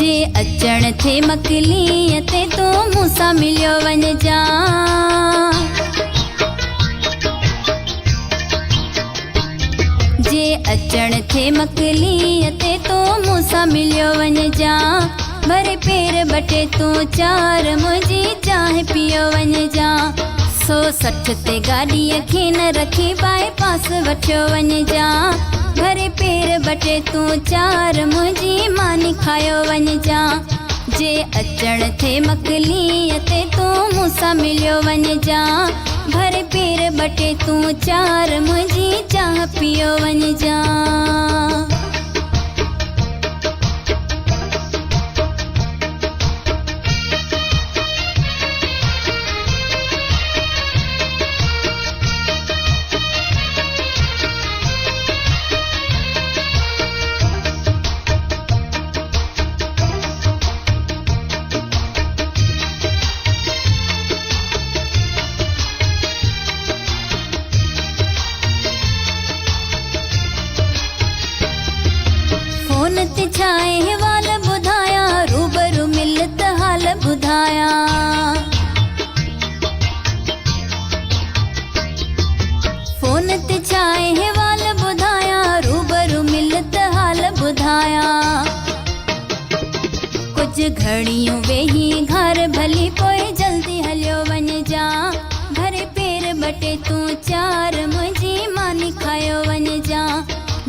जे अचण थे मकली ते तू मूंसां मिलियो वञ जा। जे अचण थे मकली ते तू मूंसां मिलियो वञ जा। भरे पेर बटे तू चार मुंहिंजी चाह पियो वञ जा। 160 ते गाॾीअ खे न रखी बाईपास वठियो वञ जा। भरे पेर बटे तू चार मुंहिंजी मानी खायो वञ जा। जे अचण थे मकली ते तू मूंसां मिलियो वञ जा। भरे पेर बटे तू चार मुंहिंजी चाह पियो वञ जा। फोन ते छाए वाल ॿुधाया, रूबरू मिल त हाल ॿुधाया। फोन ते छाए वाल ॿुधाया, रूबरू मिल त हाल ॿुधाया। कुछ घड़ियूं वेही घर भली पोइ जल्दी हलियो वञ जा। भरे पेर बटे तू चार मुंहिंजी मानी खायो वञ जा।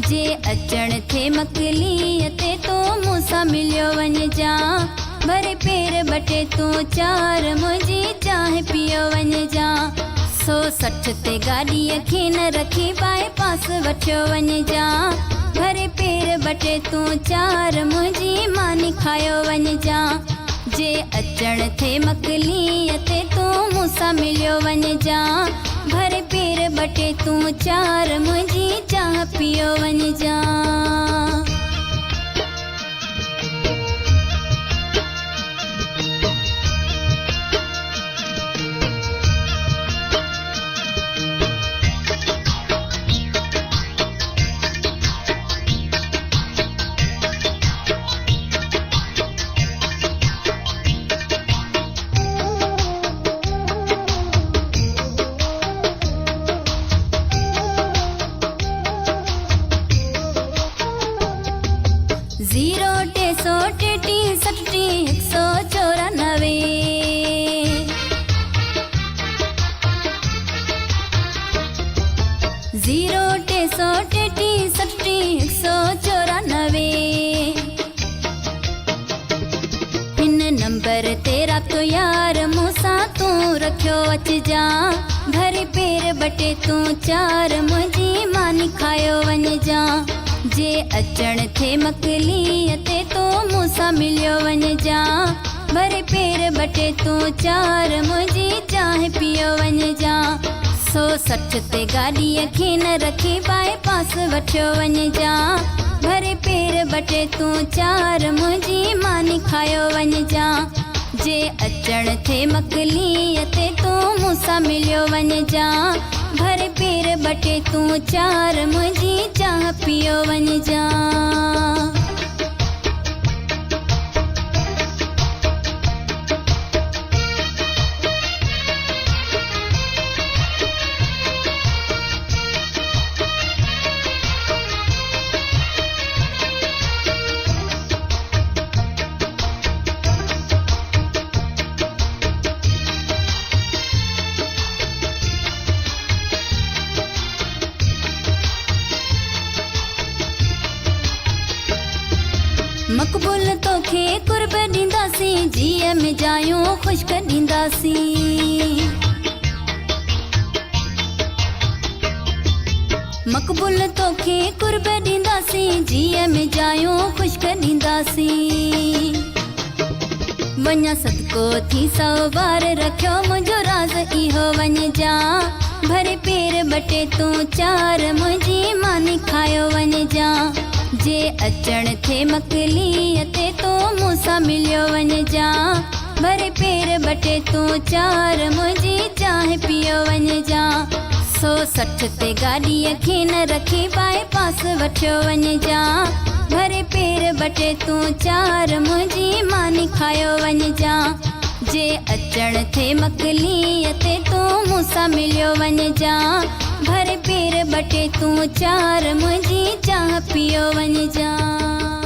जे अचण थे मकली ते तू मूंसां मिलियो वञ जा। भरे पेर बटे तू चार मुंहिंजी चाह पियो वञ जा। 160 ते गाॾीअ खे न रखी बाईपास वठियो वञ जा। भरे पेर बटे तू चार मुंहिंजी मानी खायो वञ जा। जे अचण थे मकली ते तू मूंसां मिलियो वञ जा। भरे पेर बटे तू चार मुंहिंजी चाह पियो वञ जा। जीरो 333 60 194। जीरो 333 60 194। हिन नंबर ते राब्तो यार मूंसां तू रखियो अच जा। भरे पेर बटे तू चार मुंहिंजी मानी खायो वञ जा। जे अचण थे मकली ते तू मूंसां मिलियो वञ जा। भरे पेर बटे तू चार मुंहिंजी चाह पियो वञ जा। 160 ते गाॾीअ खे न रखी बाईपास वठियो वञ जा। भरे पेर बटे तू चार मुंहिंजी मानी खायो वञ जा। जे अचण थे मकली ते तू मूंसां मिलियो वञ जा। भरे पेर बटे तू चार मुंहिंजी चाह पियो वञ जा। मक़बूल तोखे कुर्ब ॾींदासीं, जीअ में जायूं ख़ुश्क ॾींदासीं। मक़बूल तोखे कुर्ब ॾींदासीं, जीअ में जायूं ख़ुश्क ॾींदासीं। वञा सदको थी 100 बार रखियो मुंहिंजो राज़ इहो वञ जा। भरे पेर बटे तू चार मुंहिंजी मानी खायो वञ जा। जे अचण थे मकली ते तू मूंसां मिलियो वञ जा। भरे पेर बटे तू चार मुंहिंजी चाह पियो वञ जा। 160 ते गाॾीअ खे न रखी बाईपास वठियो वञ जा। भरे पेर बटे तूं चार मुंहिंजी मानी खायो वञिजां जे अचण थे मकलीअ ते तूं मूंसां मिलियो वञिजां भरे पेर बटे तूं चार मुंहिंजी चाह पियो वञिजां।